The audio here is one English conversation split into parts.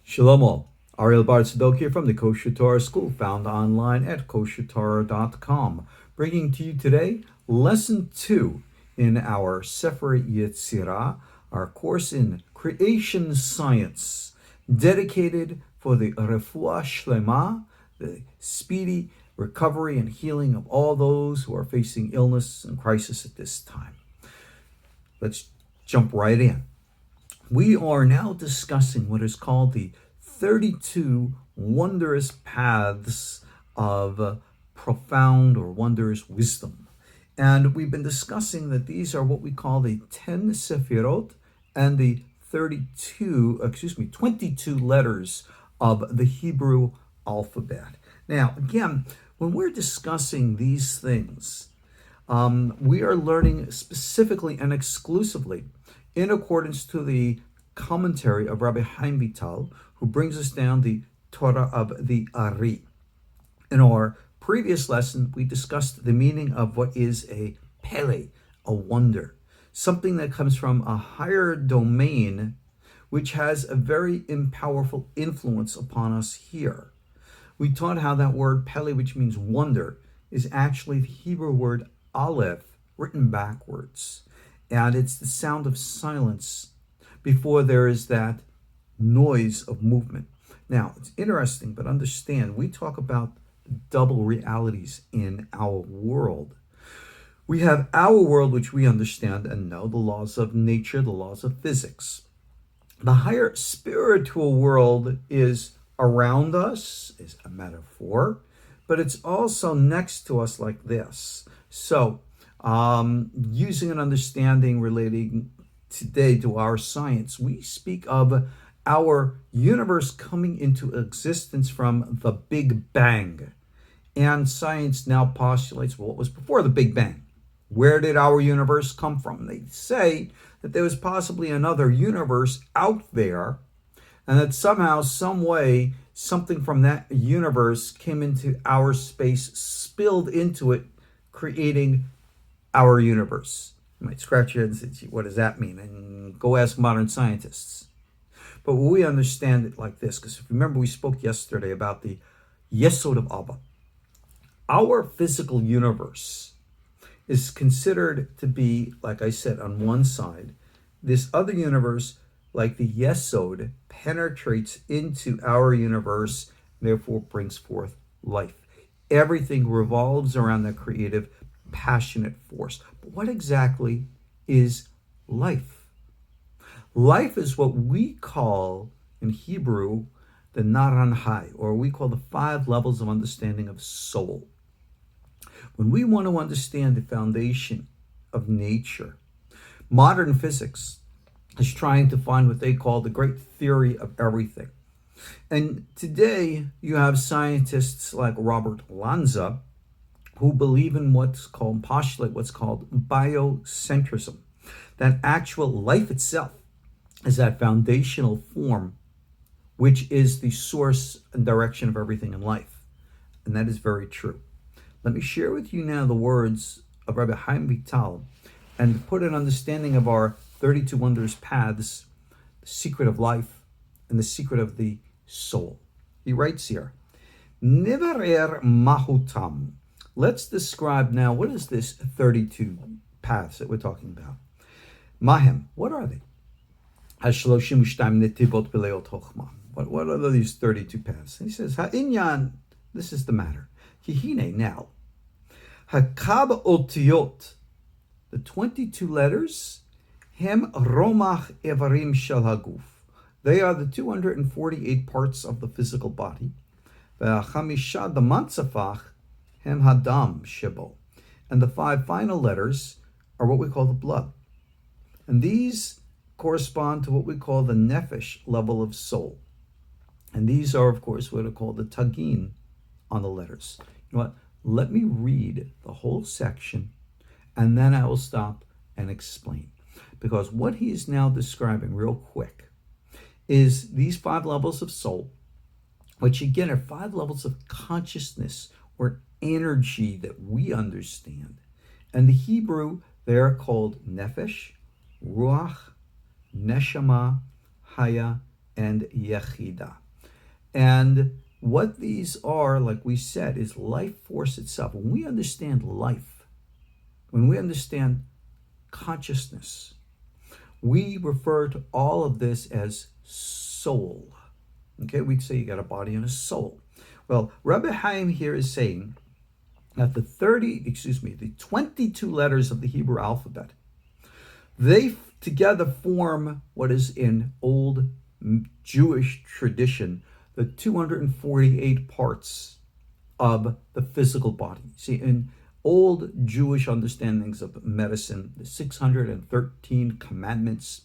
Shalom all. Ariel Tzadok here from the KosherTorah School, found online at KosherTorah.com, bringing to you today Lesson 2 in our Sefer Yetzirah, our course in Creation Science, dedicated for the Refuah Shlema, the speedy recovery and healing of all those who are facing illness and crisis at this time. Let's jump right in. We are now discussing what is called the 32 wondrous paths of profound or wondrous wisdom. And we've been discussing that these are what we call the 10 Sefirot and the 22 letters of the Hebrew alphabet. Now, again, when we're discussing these things, we are learning specifically and exclusively in accordance to the commentary of Rabbi Chaim Vital, who brings us down the Torah of the Ari. In our previous lesson, we discussed the meaning of what is a pele, a wonder, something that comes from a higher domain, which has a very powerful influence upon us here. We taught how that word pele, which means wonder, is actually the Hebrew word aleph, written backwards. And it's the sound of silence before there is that noise of movement. Now, it's interesting, but understand, we talk about double realities in our world. We have our world, which we understand and know, the laws of nature, the laws of physics. The higher spiritual world is around us, is a metaphor, but it's also next to us like this. So, using an understanding relating today to our science, we speak of our universe coming into existence from the Big Bang. And science now postulates what was before the Big Bang. Where did our universe come from? They say that there was possibly another universe out there, and that somehow, some way, something from that universe came into our space, spilled into it, creating our universe. You might scratch your head and say, what does that mean? And go ask modern scientists. But we understand it like this, because remember we spoke yesterday about the Yesod of Abba. Our physical universe is considered to be, like I said, on one side. This other universe, like the Yesod, penetrates into our universe, therefore brings forth life. Everything revolves around that creative, passionate force. But what exactly is life? Life is what we call in Hebrew the Naranhai, or we call the 5 levels of understanding of soul. When we want to understand the foundation of nature, modern physics is trying to find what they call the great theory of everything. And today you have scientists like Robert Lanza, who believe in postulate what's called biocentrism, that actual life itself is that foundational form which is the source and direction of everything in life. And that is very true. Let me share with you now the words of Rabbi Chaim Vital and put an understanding of our 32 wondrous paths, the secret of life and the secret of the soul. He writes here, Nivarer mahutam. Let's describe now, what is this 32 paths that we're talking about? Mahem, what are they? What are these 32 paths? And he says, Ha'inyan, this is the matter. Kihine, now. Hakab otiyot, the 22 letters, hem romach evarim shel haguf. They are the 248 parts of the physical body. Ve'achamisha damantzafach, hem hadam shebo. And the 5 final letters are what we call the blood. And these correspond to what we call the nefesh level of soul. And these are, of course, what are called the tagin on the letters. You know what? Let me read the whole section, and then I will stop and explain. Because what he is now describing real quick is these 5 levels of soul, which again are 5 levels of consciousness or energy that we understand. And the Hebrew, they are called nefesh, ruach, neshama, haya, and Yechida. And what these are, like we said, is life force itself. When we understand life, when we understand consciousness, we refer to all of this as soul. Okay, we'd say you got a body and a soul. Well, Rabbi Chaim here is saying that the 22 letters of the Hebrew alphabet, they together form what is in old Jewish tradition, the 248 parts of the physical body. See, in old Jewish understandings of medicine, the 613 commandments,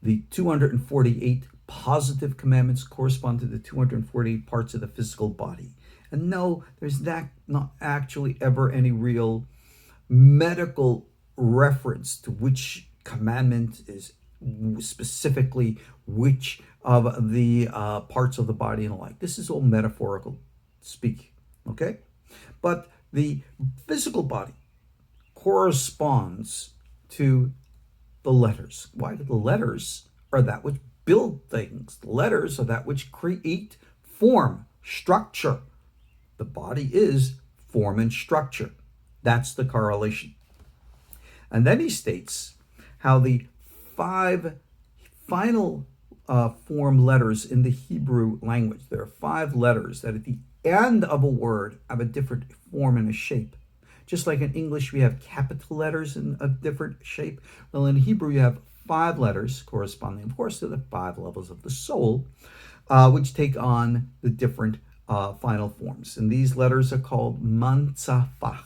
the 248 positive commandments correspond to the 248 parts of the physical body. And no, there's not actually ever any real medical reference to which commandment is specifically which of the parts of the body and the like. This is all metaphorical speak, okay? But the physical body corresponds to the letters. Why? The letters are that which build things. The letters are that which create form, structure. The body is form and structure. That's the correlation. And then he states how the 5 final form letters in the Hebrew language, there are 5 letters that at the end of a word have a different form and a shape. Just like in English we have capital letters in a different shape, well, in Hebrew you have 5 letters corresponding, of course, to the 5 levels of the soul, which take on the different final forms. And these letters are called mantzafach,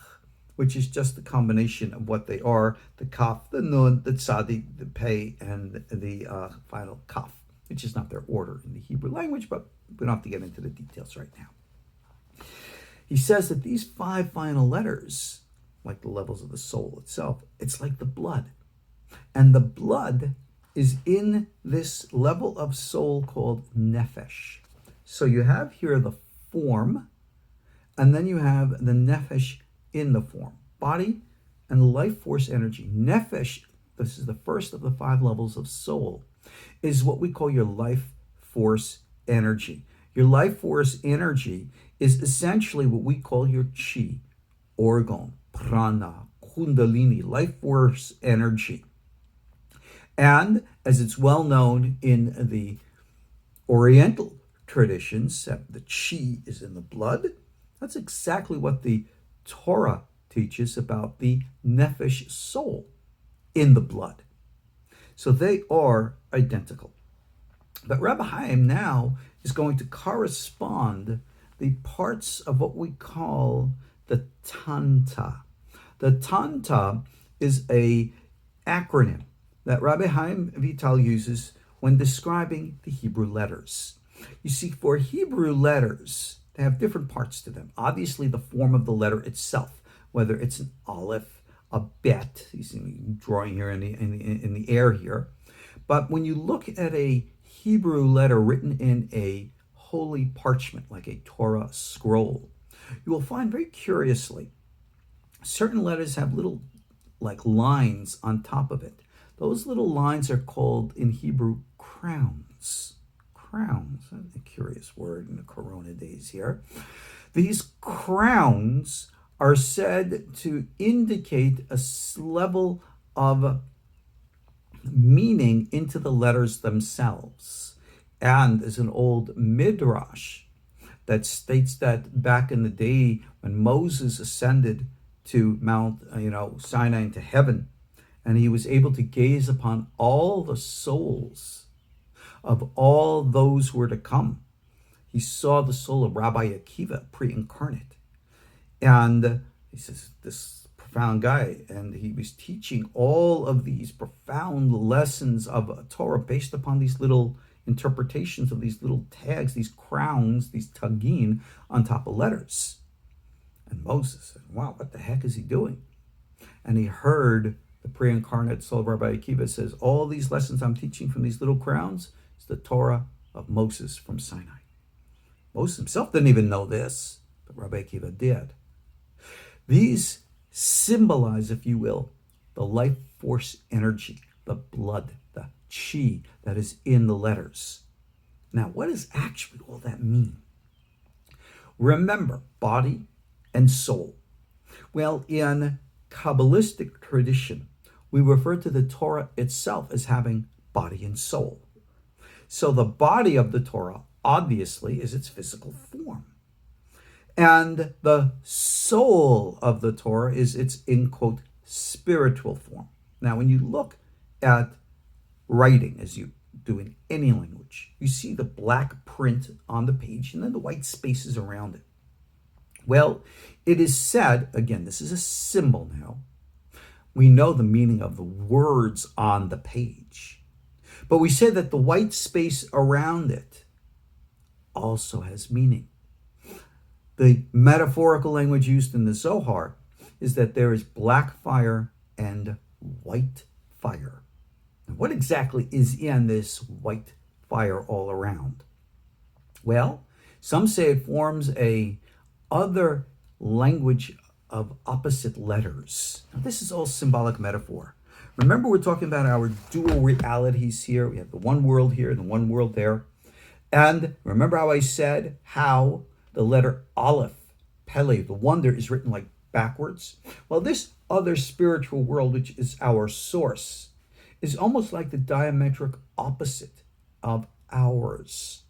which is just the combination of what they are: the kaf, the nun, the tzadik, the pei, and the final kaf, which is not their order in the Hebrew language, but we don't have to get into the details right now. He says that these 5 final letters, like the levels of the soul itself, it's like the blood. And the blood is in this level of soul called nefesh. So you have here the form, and then you have the nefesh in the form, body and life force energy. Nefesh, this is the first of the 5 levels of soul, is what we call your life force energy. Your life force energy is essentially what we call your chi, organ, prana, kundalini, life force energy. And as it's well known in the Oriental traditions, that the chi is in the blood, that's exactly what the Torah teaches about the nefesh soul in the blood. So they are identical. But Rabbi Chaim now is going to correspond the parts of what we call the Tanta. The Tanta is a acronym that Rabbi Chaim Vital uses when describing the Hebrew letters. You see, for Hebrew letters, they have different parts to them. Obviously, the form of the letter itself, whether it's an aleph, a bet, you see me drawing here in the air here. But when you look at a Hebrew letter written in a holy parchment, like a Torah scroll, you will find very curiously, certain letters have little like lines on top of it. Those little lines are called in Hebrew crowns. Crowns, a curious word in the Corona days here. These crowns are said to indicate a level of meaning into the letters themselves. And there's an old midrash that states that back in the day when Moses ascended to Mount Sinai into heaven, and he was able to gaze upon all the souls of all those who were to come. He saw the soul of Rabbi Akiva, pre-incarnate. And he says, this profound guy, and he was teaching all of these profound lessons of Torah based upon these little interpretations of these little tags, these crowns, these tagin on top of letters. And Moses said, wow, what the heck is he doing? And he heard the pre-incarnate soul of Rabbi Akiva says, all these lessons I'm teaching from these little crowns is the Torah of Moses from Sinai. Moses himself didn't even know this, but Rabbi Akiva did. These symbolize, if you will, the life force energy, the blood, the chi that is in the letters. Now, what does actually all that mean? Remember, body and soul. Well, in Kabbalistic tradition, we refer to the Torah itself as having body and soul. So the body of the Torah, obviously, is its physical form. And the soul of the Torah is its, in quote, spiritual form. Now, when you look at writing, as you do in any language, you see the black print on the page and then the white spaces around it. Well, it is said, again, this is a symbol now. We know the meaning of the words on the page. But we say that the white space around it also has meaning. The metaphorical language used in the Zohar is that there is black fire and white fire. Now, what exactly is in this white fire all around? Well, some say it forms a other language of opposite letters. Now, this is all symbolic metaphor. Remember, we're talking about our dual realities here. We have the one world here and the one world there. And remember how I said how the letter Aleph, Pele, the wonder, is written like backwards? Well, this other spiritual world, which is our source, is almost like the diametric opposite of ours.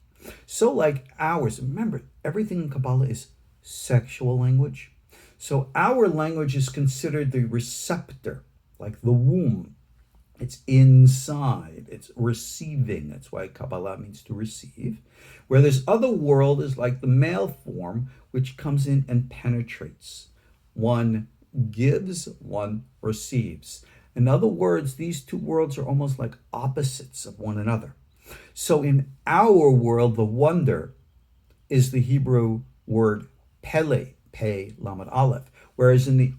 So like ours, remember, everything in Kabbalah is sexual language. So our language is considered the receptor, like the womb. It's inside, it's receiving. That's why Kabbalah means to receive. Where this other world is like the male form, which comes in and penetrates. One gives, one receives. In other words, these two worlds are almost like opposites of one another. So in our world, the wonder is the Hebrew word Pele, Pe, Lamed Aleph. Whereas in the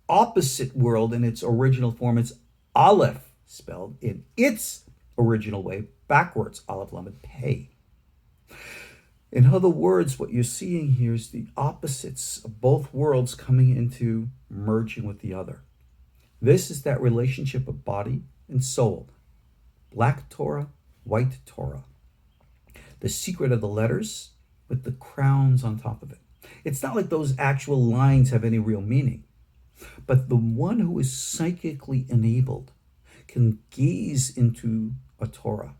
opposite world, in its original form, it's Aleph, spelled in its original way, backwards, Aleph, Lamed, Pe. In other words, what you're seeing here is the opposites of both worlds coming into merging with the other. This is that relationship of body and soul. Black Torah, white Torah. The secret of the letters with the crowns on top of it. It's not like those actual lines have any real meaning. But the one who is psychically enabled can gaze into a Torah,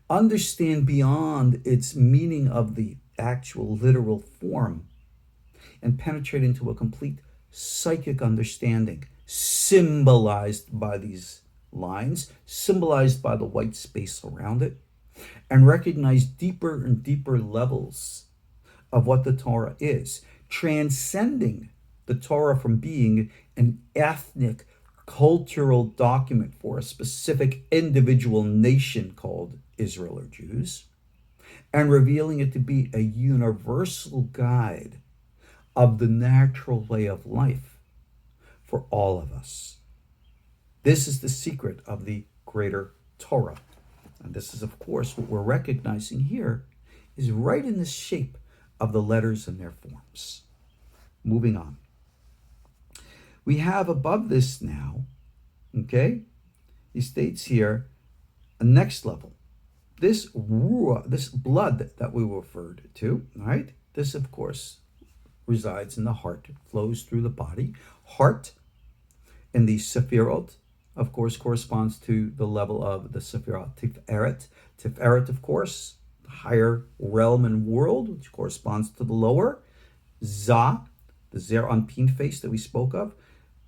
understand beyond its meaning of the actual literal form, and penetrate into a complete psychic understanding, symbolized by these lines, symbolized by the white space around it, and recognize deeper and deeper levels of what the Torah is, transcending the Torah from being an ethnic, cultural document for a specific individual nation called Israel or Jews, and revealing it to be a universal guide of the natural way of life for all of us. This is the secret of the greater Torah. And this is, of course, what we're recognizing here is right in the shape of the letters and their forms. Moving on. We have above this now, okay, he states here, a next level. This ruah, this blood that we referred to, right? This, of course, resides in the heart, flows through the body. Heart in the Sefirot, of course, corresponds to the level of the Sefirot Tiferet. Tiferet, of course, the higher realm and world, which corresponds to the lower. Zah, the Zer Anpin face that we spoke of.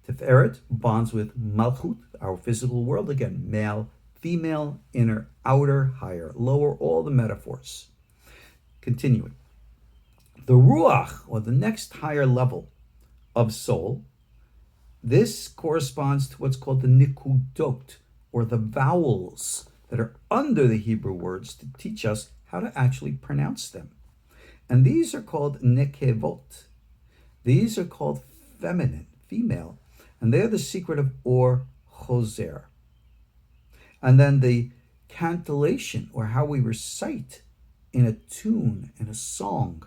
Tiferet bonds with Malchut, our physical world. Again, male, female, inner, outer, higher, lower, all the metaphors. Continuing. The Ruach, or the next higher level of soul, this corresponds to what's called the Nikudot, or the vowels that are under the Hebrew words to teach us how to actually pronounce them. And these are called Nekevot. These are called feminine, female, and they're the secret of Or Choser. And then the cantillation, or how we recite in a tune, in a song,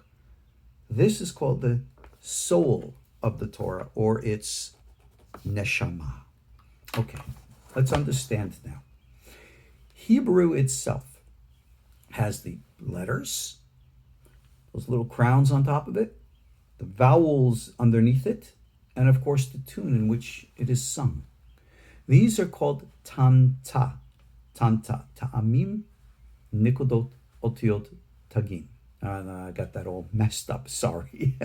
this is called the soul of the Torah, or its neshama. Okay, let's understand now. Hebrew itself has the letters, those little crowns on top of it, the vowels underneath it, and of course the tune in which it is sung. These are called tanta, ta'amim, nikodot, otiot, tagin. I got that all messed up, sorry.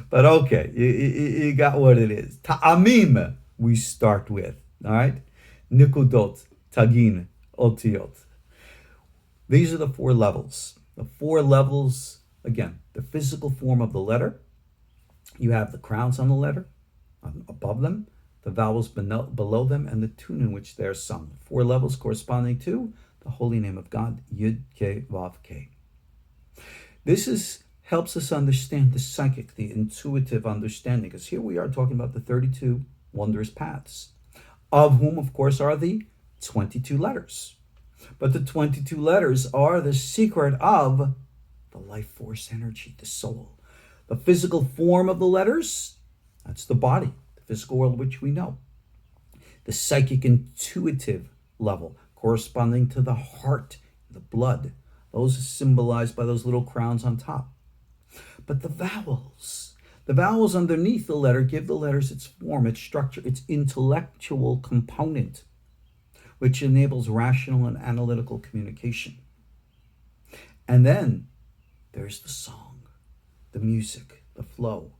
But okay, you got what it is. Ta'amim we start with, all right? Nikodot, tagin, otiot. These are the four levels. The four levels, again, the physical form of the letter. You have the crowns on the letter, above them, the vowels below them, and the tune in which they're sung. Four levels corresponding to the holy name of God, Yud, Ke, Vav, Ke. This helps us understand the psychic, the intuitive understanding, because here we are talking about the 32 wondrous paths, of whom, of course, are the 22 letters. But the 22 letters are the secret of the life force energy, the soul. The physical form of the letters, that's the body, the physical world which we know. The psychic intuitive level, corresponding to the heart, the blood. Those are symbolized by those little crowns on top. But the vowels underneath the letter give the letters its form, its structure, its intellectual component, which enables rational and analytical communication. And then there's the song, the music, the flow.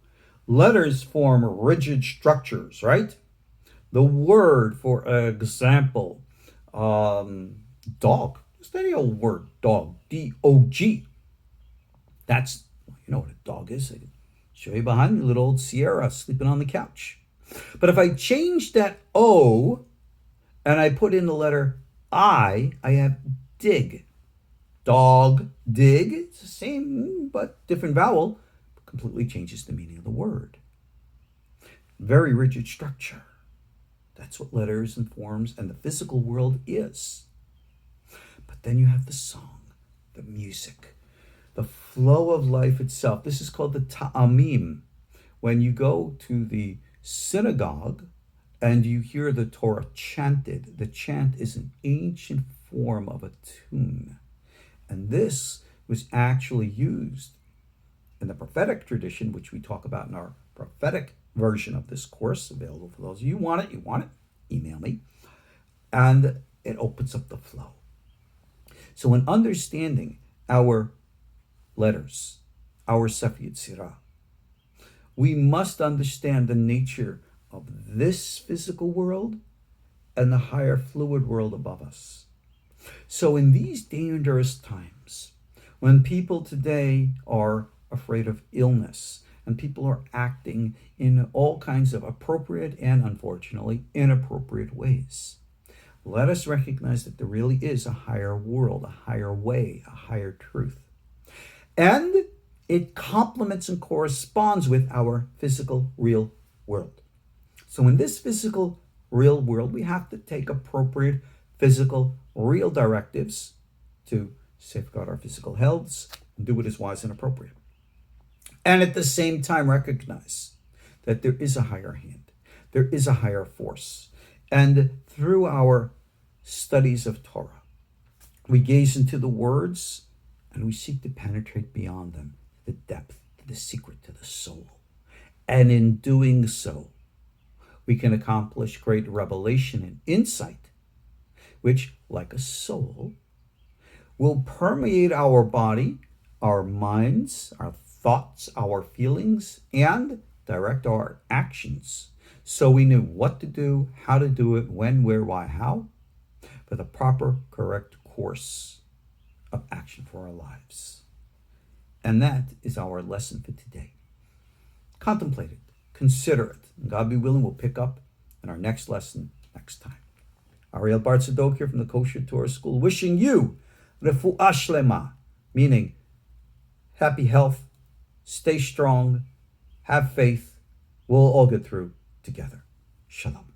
Letters form rigid structures, right? The word, for example, dog, just any old word, dog, D-O-G. That's, you know what a dog is. I can show you behind me, little old Sierra sleeping on the couch. But if I change that O and I put in the letter I have dig. Dog, dig. It's the same but different vowel. Completely changes the meaning of the word. Very rigid structure. That's what letters and forms and the physical world is. But then you have the song, the music, the flow of life itself. This is called the ta'amim. When you go to the synagogue and you hear the Torah chanted, the chant is an ancient form of a tune. And this was actually used in the prophetic tradition, which we talk about in our prophetic version of this course, available for those of you who want it, email me. And it opens up the flow. So in understanding our letters, our Sefer Yetzirah, we must understand the nature of this physical world and the higher fluid world above us. So in these dangerous times, when people today are afraid of illness and people are acting in all kinds of appropriate and unfortunately inappropriate ways, let us recognize that there really is a higher world, a higher way, a higher truth. And it complements and corresponds with our physical real world. So in this physical real world, we have to take appropriate physical real directives to safeguard our physical health and do what is wise and appropriate. And at the same time recognize that there is a higher hand, there is a higher force. And through our studies of Torah, we gaze into the words and we seek to penetrate beyond them, the depth, to the secret, to the soul. And in doing so, we can accomplish great revelation and insight, which, like a soul, will permeate our body, our minds, our thoughts, our feelings, and direct our actions. So we knew what to do, how to do it, when, where, why, how, for the proper, correct course of action for our lives. And that is our lesson for today. Contemplate it, consider it, and God be willing, we'll pick up in our next lesson next time. Ariel Tzadok here from the KosherTorah School, wishing you refuah shlema, meaning happy health, stay strong, have faith, we'll all get through together. Shalom.